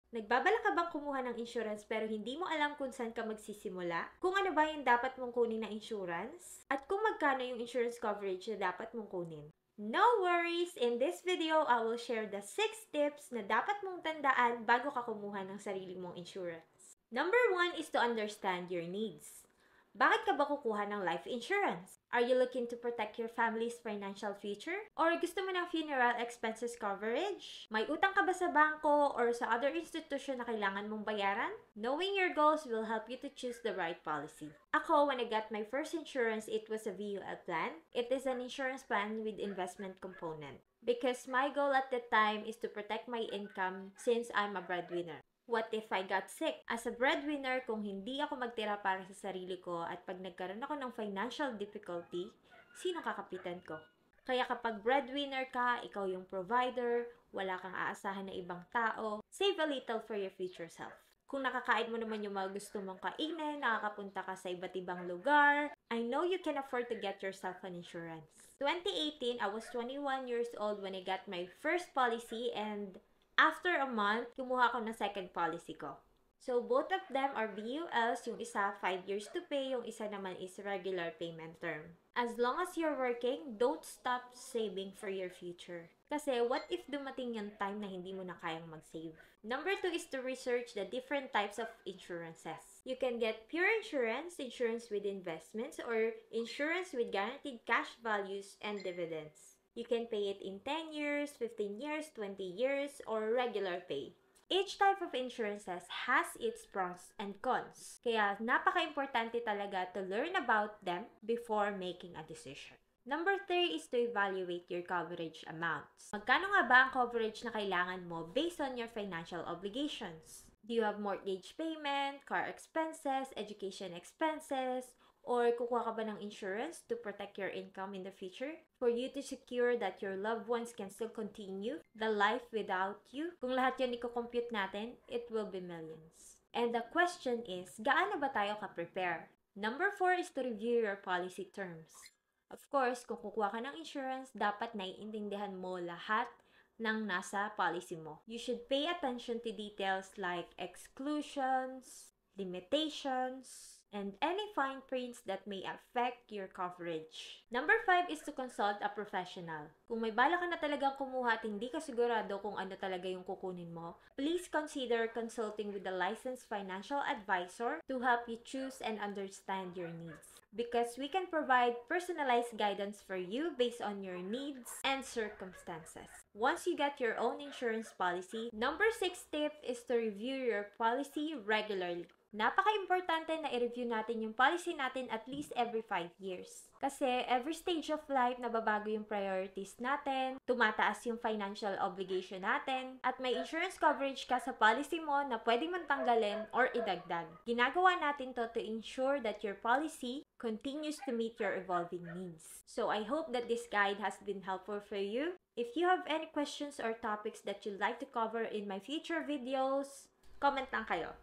Nagbabalak ka bang kumuha ng insurance pero hindi mo alam kung saan ka magsisimula? Kung ano ba yung dapat mong kunin na insurance? At kung magkano yung insurance coverage na dapat mong kunin? No worries! In this video, I will share the 6 tips na dapat mong tandaan bago ka kumuha ng sarili mong insurance. Number 1 is to understand your needs. Bakit ka ba kukuha ng life insurance? Are you looking to protect your family's financial future? Or gusto mo ng funeral expenses coverage? May utang ka ba sa bangko or sa other institution na kailangan mong bayaran? Knowing your goals will help you to choose the right policy. Ako, when I got my first insurance, it was a VUL plan. It is an insurance plan with investment component. Because my goal at the time is to protect my income since I'm a breadwinner. What if I got sick? As a breadwinner, kung hindi ako magtira para sa sarili ko at pag nagkaroon ako ng financial difficulty, sino kakapitan ko? Kaya kapag breadwinner ka, ikaw yung provider, wala kang aasahan na ibang tao, save a little for your future self. Kung nakakain mo naman yung mga gusto mong kainin, nakakapunta ka sa iba't ibang lugar, I know you can afford to get yourself an insurance. 2018, I was 21 years old when I got my first policy and after a month, kumuha ako ng second policy ko. So, both of them are VULs. Yung isa, 5 years to pay. Yung isa naman is regular payment term. As long as you're working, don't stop saving for your future. Kasi, what if dumating yung time na hindi mo na kayang mag-save? Number 2 is to research the different types of insurances. You can get pure insurance, insurance with investments, or insurance with guaranteed cash values and dividends. You can pay it in 10 years, 15 years, 20 years, or regular pay. Each type of insurances has its pros and cons. Kaya napaka-importante talaga to learn about them before making a decision. Number 3 is to evaluate your coverage amounts. Magkano nga ba ang coverage na kailangan mo based on your financial obligations? Do you have mortgage payment, car expenses, education expenses, or kukuha ka ba ng insurance to protect your income in the future? For you to secure that your loved ones can still continue the life without you? Kung lahat yun i-compute natin, it will be millions. And the question is, gaano ba tayo ka-prepare? Number 4 is to review your policy terms. Of course, kung kukuha ka ng insurance, dapat naiintindihan mo lahat ng nasa policy mo. You should pay attention to details like exclusions, limitations, and any fine prints that may affect your coverage. Number 5 is to consult a professional. Kung may bala ka na talagang kumuha at hindi ka sigurado kung ano talaga yung kukunin mo, please consider consulting with a licensed financial advisor to help you choose and understand your needs. Because we can provide personalized guidance for you based on your needs and circumstances. Once you get your own insurance policy, number 6 tip is to review your policy regularly. Napaka-importante na i-review natin yung policy natin at least every 5 years. Kasi every stage of life, nababago yung priorities natin, tumataas yung financial obligation natin, at may insurance coverage ka sa policy mo na pwede mong tanggalin or idagdag. Ginagawa natin to ensure that your policy continues to meet your evolving needs. So I hope that this guide has been helpful for you. If you have any questions or topics that you'd like to cover in my future videos, comment lang kayo.